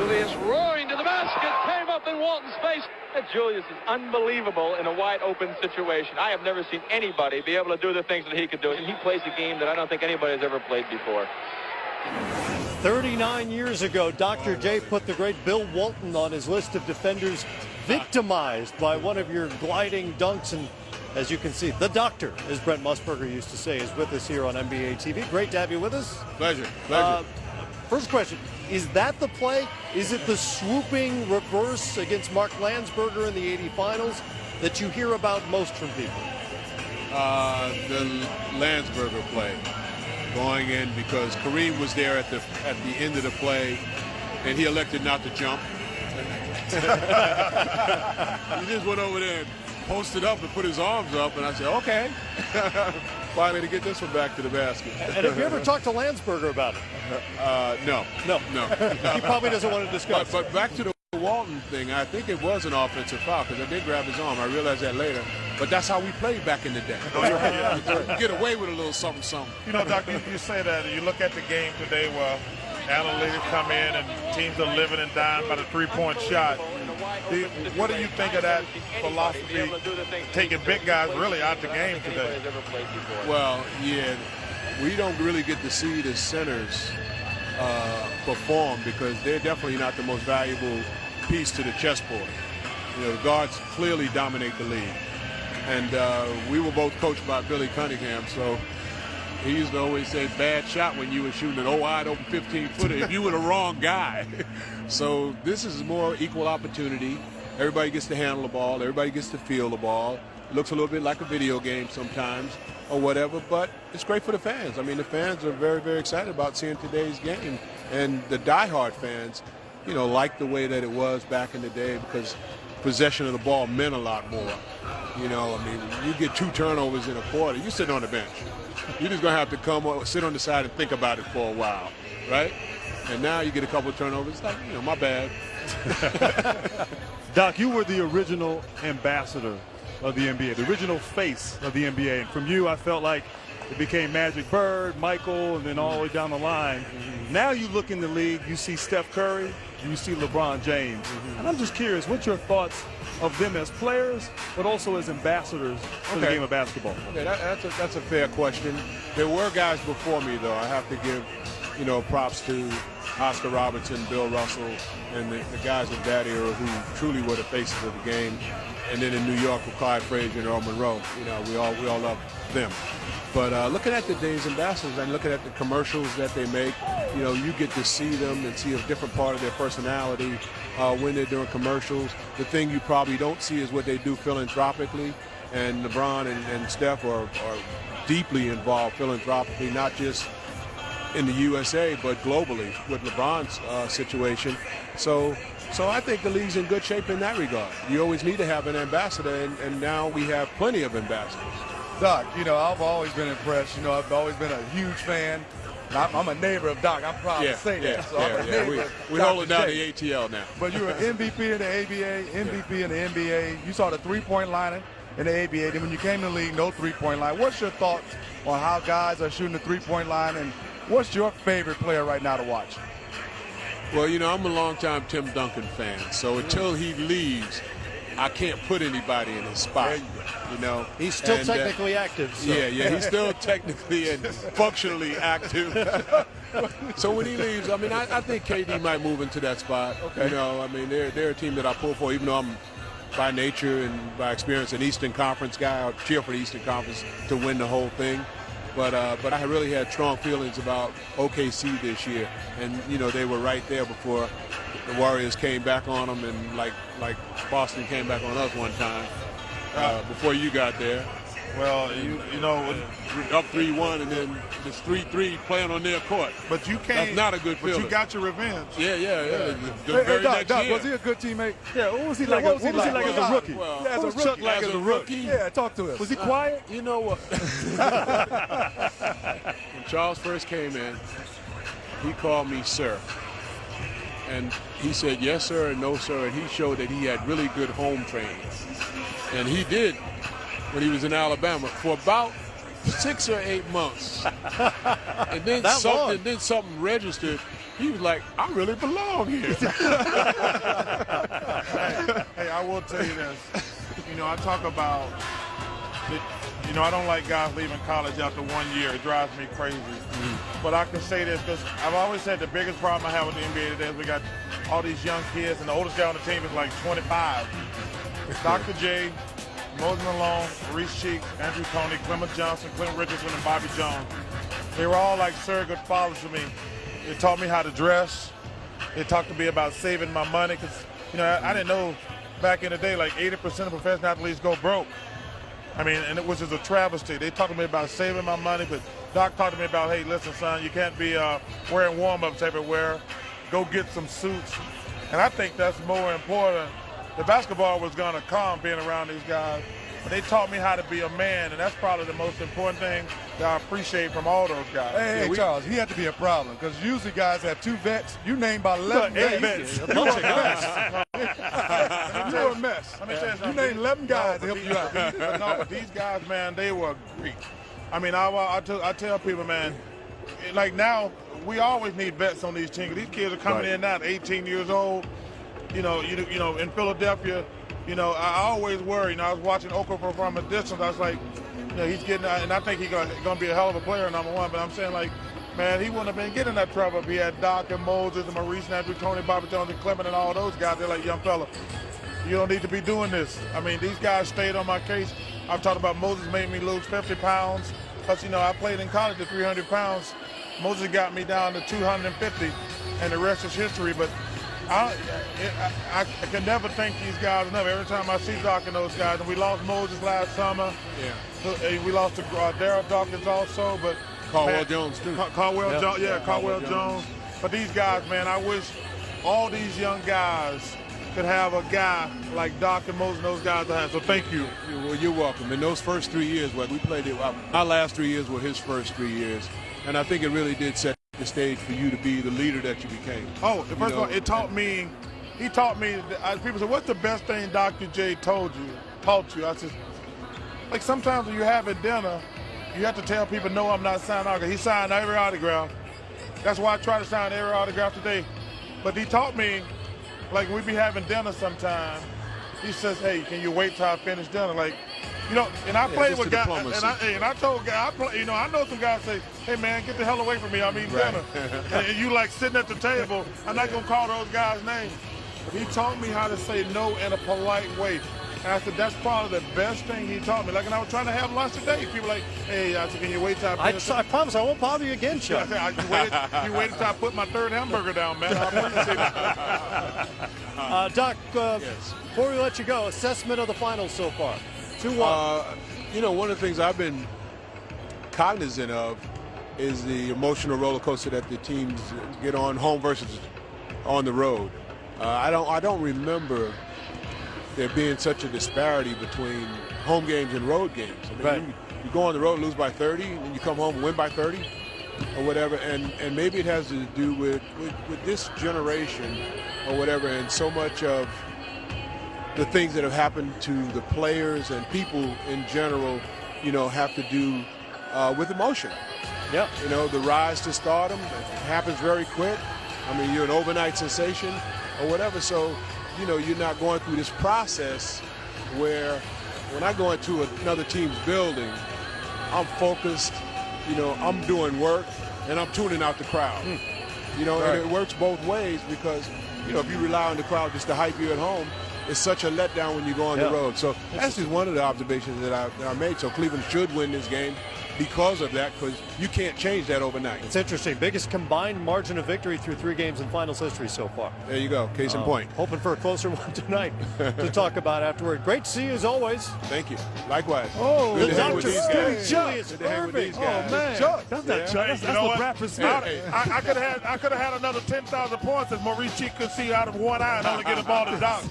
Julius roaring to the basket, came up in Walton's face. Julius is unbelievable in a wide-open situation. I have never seen anybody be able to do the things that he could do, and he plays a game that I don't think anybody has ever played before. 39 years ago, Dr. J put the great Bill Walton on his list of defenders victimized by one of your gliding dunks. And as you can see, the doctor, as Brent Musburger used to say, is with us here on NBA TV. Great to have you with us. Pleasure. First question, is that the play? Is it the swooping reverse against Mark Landsberger in the 80 finals that you hear about most from people? The Landsberger play, going in because Kareem was there at the end of the play, and he elected not to jump. He just went over there and posted up and put his arms up, and I said, okay. Finally to get this one back to the basket. And have you ever talked to Landsberger about it? No. He probably doesn't want to discuss but back to the Walton thing, I think it was an offensive foul because I did grab his arm. I realized that later. But that's how we played back in the day. You get away with a little something. You know, Doc, you say that. You look at the game today where analytics come in and teams are living and dying by the three-point shot. What do you think of that philosophy, taking big guys really out the game today? Well, yeah, we don't really get to see the centers perform because they're definitely not the most valuable piece to the chessboard. You know, the guards clearly dominate the league. And we were both coached by Billy Cunningham, so he used to always say bad shot when you were shooting an wide open 15-footer if you were the wrong guy. So this is more equal opportunity. Everybody gets to handle the ball. Everybody gets to feel the ball. It looks a little bit like a video game sometimes or whatever, but it's great for the fans. I mean, the fans are very, very excited about seeing today's game. And the diehard fans, you know, like the way that it was back in the day because possession of the ball meant a lot more. You know, I mean, you get 2 turnovers in a quarter, you sit on the bench. You're just going to have to come up, sit on the side and think about it for a while, right? And now you get a couple of turnovers, like, you know, my bad. Doc, you were the original ambassador of the NBA, the original face of the NBA. And from you, I felt like it became Magic Bird, Michael, and then all the way down the line. Now you look in the league, you see Steph Curry, and you see LeBron James. And I'm just curious, what's your thoughts of them as players, but also as ambassadors for the game of basketball? Okay, that's a fair question. There were guys before me, though. I have to give, you know, props to Oscar Robertson, Bill Russell, and the guys of that era who truly were the faces of the game. And then in New York with Clyde Frazier and Earl Monroe, you know, we all love them. But looking at the day's ambassadors and looking at the commercials that they make, you know, you get to see them and see a different part of their personality when they're doing commercials. The thing you probably don't see is what they do philanthropically. And LeBron and Steph are deeply involved philanthropically, not just in the USA, but globally with LeBron's situation. So I think the league's in good shape in that regard. You always need to have an ambassador, and now we have plenty of ambassadors. Doc, you know, I've always been impressed. You know, I've always been a huge fan. I'm a neighbor of Doc. I'm proud to say that. So I'm a neighbor. We're holding down the ATL now. But you're an MVP in the ABA, MVP in the NBA. You saw the three-point line in the ABA. Then when you came to the league, no three-point line. What's your thoughts on how guys are shooting the three-point line, and what's your favorite player right now to watch? Well, you know, I'm a longtime Tim Duncan fan, so until he leaves, I can't put anybody in his spot. You know, he's still technically active. So. Yeah, he's still technically and functionally active. So when he leaves, I mean, I think KD might move into that spot. Okay. You know, I mean, they're a team that I pull for, even though I'm by nature and by experience an Eastern Conference guy. I'll cheer for the Eastern Conference to win the whole thing. But I really had strong feelings about OKC this year, and you know they were right there before the Warriors came back on them, and like Boston came back on us one time before you got there. Well, you know, up 3-1, and then this 3-3 playing on their court. But you can't. That's not a good feeling. But you got your revenge. Yeah. The very next Doc, year. was he a good teammate? Yeah. What was he like? What was he like as a rookie? Well, Yeah, what was Chuck like as a rookie? Yeah, talk to us. Was he quiet? You know what? When Charles first came in, he called me sir. And he said yes, sir, and no, sir. And he showed that he had really good home training. And he did when he was in Alabama for about 6 or 8 months. And then something registered he was like, I really belong here. Hey, I will tell you this. You know, I talk about, you know, I don't like guys leaving college after 1 year. It drives me crazy. But I can say this because I've always said the biggest problem I have with the NBA today is we got all these young kids, and the oldest guy on the team is like 25. Dr. J, Moses Malone, Maurice Cheeks, Andrew Toney, Clement Johnson, Clinton Richardson, and Bobby Jones. They were all like surrogate fathers to me. They taught me how to dress. They talked to me about saving my money because, you know, I didn't know back in the day like 80% of professional athletes go broke. I mean, and which is a travesty. They talked to me about saving my money, but Doc talked to me about, hey, listen, son, you can't be wearing warm-ups everywhere. Go get some suits. And I think that's more important. The basketball was going to come being around these guys, but they taught me how to be a man, and that's probably the most important thing that I appreciate from all those guys. Hey, Charles, he had to be a problem because usually guys have 2 vets. You named about 11 vets. A bunch of guys. You're a mess. Let me tell you something. You named 11 guys to help you out. But no, but these guys, man, they were Greek. I mean, I tell people, man, like now, we always need vets on these teams. These kids are coming in now at 18 years old. You know, in Philadelphia, you know, I always worry. You know, I was watching Okafor from a distance. I was like, you know, he's getting, and I think he's going to be a hell of a player, number one. But I'm saying, like, man, he wouldn't have been getting that trouble if he had Doc and Moses and Maurice and Andrew Toney, Bobby Jones and Clement and all those guys. They're like, young fella, you don't need to be doing this. I mean, these guys stayed on my case. I've talked about Moses made me lose 50 pounds. Because, you know, I played in college at 300 pounds. Moses got me down to 250, and the rest is history. But I can never thank these guys enough. Every time I see Doc and those guys, and we lost Moses last summer. Yeah. We lost to Darryl Dawkins also, but Caldwell Jones too. Caldwell Jones. But these guys, man, I wish all these young guys could have a guy like Doc and Moses and those guys to have. So thank you. Well, you're welcome. In those first 3 years, we played it. Our last 3 years were his first 3 years, and I think it really did set the stage for you to be the leader that you became. Oh, first of all, it taught me. He taught me. People say, "What's the best thing Dr. J taught you?" I said, like sometimes when you're having dinner, you have to tell people, "No, I'm not signing autograph." He signed every autograph. That's why I try to sign every autograph today. But he taught me, like we be having dinner sometime. He says, "Hey, can you wait till I finish dinner?" Like, you know, and I played with guys, and I told guys, you know, I know some guys say, "Hey, man, get the hell away from me. I'm eating dinner." And you like sitting at the table. I'm not gonna call those guys names. But he taught me how to say no in a polite way. And I said, that's probably the best thing he taught me. Like, and I was trying to have lunch today. People like, "Hey," I said, "Can you wait till I finish?" I promise I won't bother you again, Chuck. You waited till I put my 3rd hamburger down, man. I appreciate it. Doc, before we let you go, assessment of the finals so far. 2-1. You know, one of the things I've been cognizant of is the emotional roller coaster that the teams get on home versus on the road. I don't remember there being such a disparity between home games and road games. I mean, you go on the road, lose by 30, and you come home and win by 30 or whatever. And maybe it has to do with this generation or whatever, and so much of the things that have happened to the players and people in general, you know, have to do with emotion. Yep. You know, the rise to stardom happens very quick. I mean, you're an overnight sensation or whatever. So, you know, you're not going through this process where when I go into another team's building, I'm focused, you know, I'm doing work, and I'm tuning out the crowd. You know, and it works both ways because, you know, if you rely on the crowd just to hype you at home, it's such a letdown when you go on the road. So that's just one of the observations that I made. So Cleveland should win this game because of that, because you can't change that overnight. It's interesting. Biggest combined margin of victory through 3 games in finals history so far. There you go. Case in point. Hoping for a closer one tonight to talk about afterward. Great to see you as always. Thank you. Likewise. Oh, good the to hang with Dr. these guys. Julius Good to hang with these guys. Oh, man. That's not Chuck. That's the Bradford Smith. I could have had another 10,000 points if Maurice Cheek could see out of one eye and only get the ball to Doc.